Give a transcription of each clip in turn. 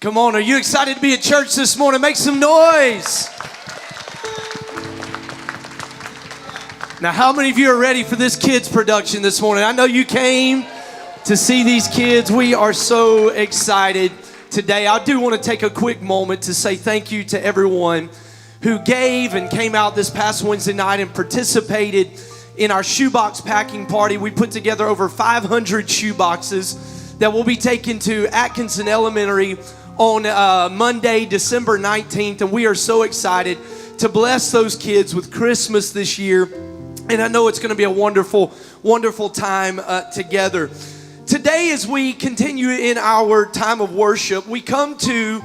Come on, are you excited to be at church this morning? Make some noise. Now, how many of you are ready for this kids production this morning? I know you came to see these kids. We are so excited today. I do want to take a quick moment to say thank you to everyone who gave and came out this past Wednesday night and participated in our shoebox packing party. We put together over 500 shoeboxes that will be taken to Atkinson Elementary on Monday, December 19th, and we are so excited to bless those kids with Christmas this year, and I know it's going to be a wonderful, wonderful time together. Today, as we continue in our time of worship, we come to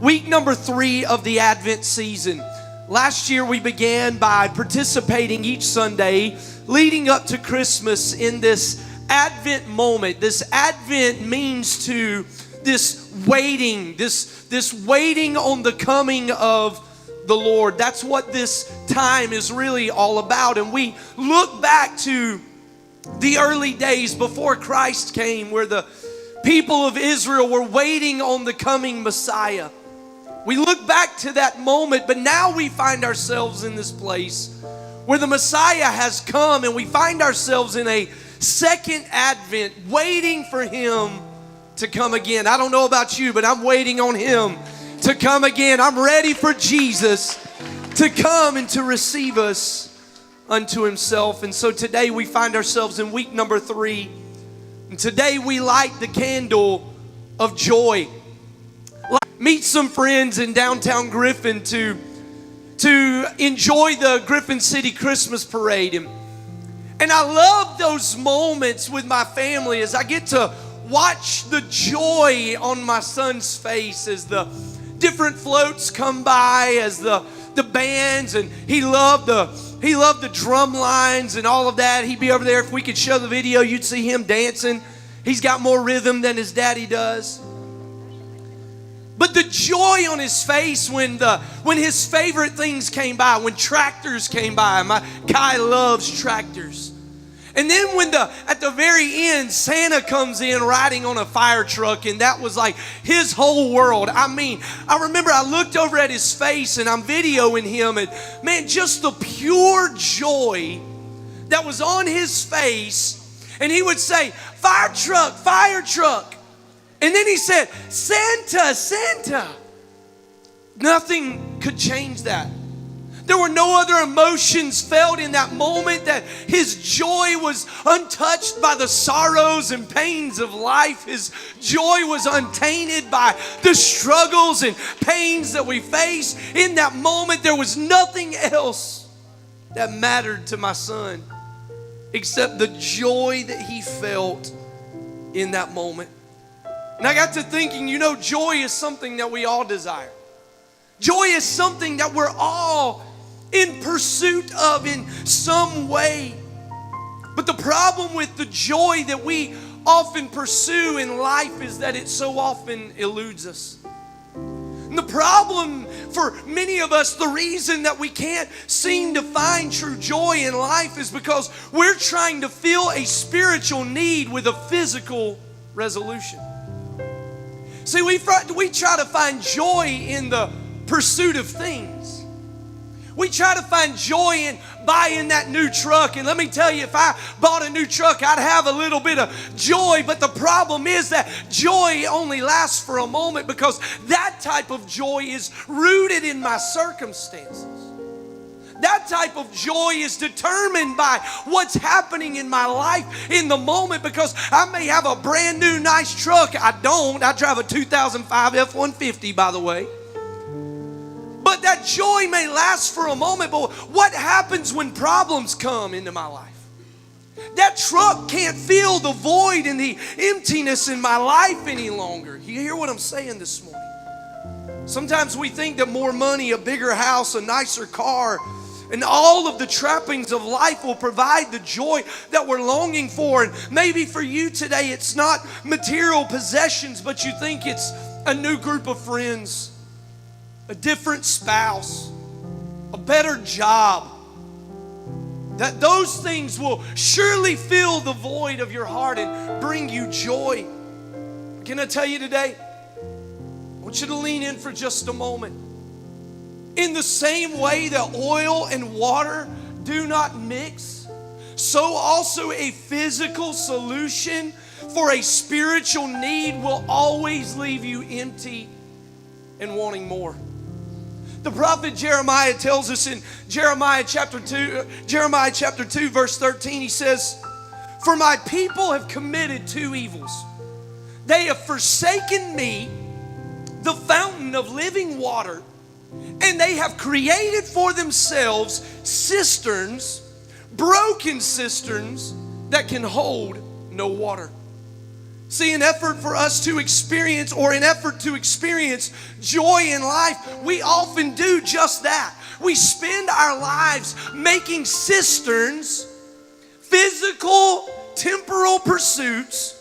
week number 3 of the Advent season. Last year, we began by participating each Sunday leading up to Christmas in this Advent moment. This Advent means to this waiting, this waiting on the coming of the Lord. That's what this time is really all about. And we look back to the early days before Christ came, where the people of Israel were waiting on the coming Messiah. We look back to that moment, but now we find ourselves in this place where the Messiah has come, and we find ourselves in a second Advent, waiting for Him to come again. I don't know about you, but I'm waiting on Him to come again. I'm ready for Jesus to come and to receive us unto Himself. And so today we find ourselves in week number 3. And today we light the candle of joy. Meet some friends in downtown Griffin to enjoy the Griffin City Christmas Parade. And I love those moments with my family as I get to watch the joy on my son's face as the different floats come by, as the bands, and he loved the drum lines and all of that. He'd be over there. If we could show the video, you'd see him dancing. He's got more rhythm than his daddy does. But the joy on his face when his favorite things came by, when tractors came by. My Kai loves tractors. And then at the very end, Santa comes in riding on a fire truck, and that was like his whole world. I mean, I remember I looked over at his face, and I'm videoing him, and man, just the pure joy that was on his face. And he would say, "Fire truck, fire truck." And then he said, "Santa, Santa." Nothing could change that. There were no other emotions felt in that moment, that his joy was untouched by the sorrows and pains of life. His joy was untainted by the struggles and pains that we face. In that moment, there was nothing else that mattered to my son except the joy that he felt in that moment. And I got to thinking, joy is something that we all desire. Joy is something that we're all in pursuit of in some way. But the problem with the joy that we often pursue in life is that it so often eludes us. And the problem for many of us, the reason that we can't seem to find true joy in life is because we're trying to fill a spiritual need with a physical resolution. See, we try to find joy in the pursuit of things. We try to find joy in buying that new truck. And let me tell you, if I bought a new truck, I'd have a little bit of joy. But the problem is that joy only lasts for a moment, because that type of joy is rooted in my circumstances. That type of joy is determined by what's happening in my life in the moment, because I may have a brand new nice truck. I don't. I drive a 2005 F-150, by the way. But that joy may last for a moment, but what happens when problems come into my life? That truck can't fill the void and the emptiness in my life any longer. You hear what I'm saying this morning? Sometimes we think that more money, a bigger house, a nicer car, and all of the trappings of life will provide the joy that we're longing for. And maybe for you today, it's not material possessions, but you think it's a new group of friends, a different spouse, a better job. That those things will surely fill the void of your heart and bring you joy. Can I tell you today? want you to lean in for just a moment. In the same way that oil and water do not mix, so also a physical solution for a spiritual need will always leave you empty and wanting more. The prophet Jeremiah tells us in Jeremiah chapter 2, verse 13, he says, "For my people have committed two evils. They have forsaken me, the fountain of living water, and they have created for themselves cisterns, broken cisterns that can hold no water." See, in an effort to experience joy in life, we often do just that. We spend our lives making cisterns, physical, temporal pursuits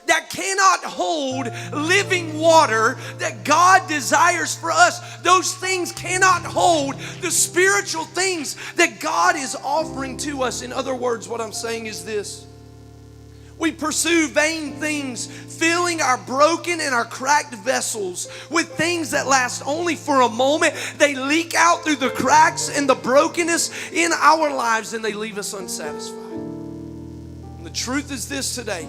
that cannot hold living water that God desires for us. Those things cannot hold the spiritual things that God is offering to us. In other words, what I'm saying is this: we pursue vain things, filling our broken and our cracked vessels with things that last only for a moment. They leak out through the cracks and the brokenness in our lives, and they leave us unsatisfied. And the truth is this today: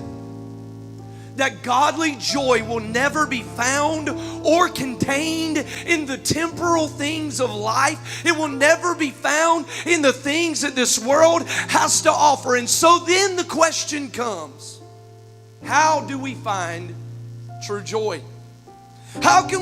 that godly joy will never be found or contained in the temporal things of life. It will never be found in the things that this world has to offer. And so then the question comes, how do we find true joy? How can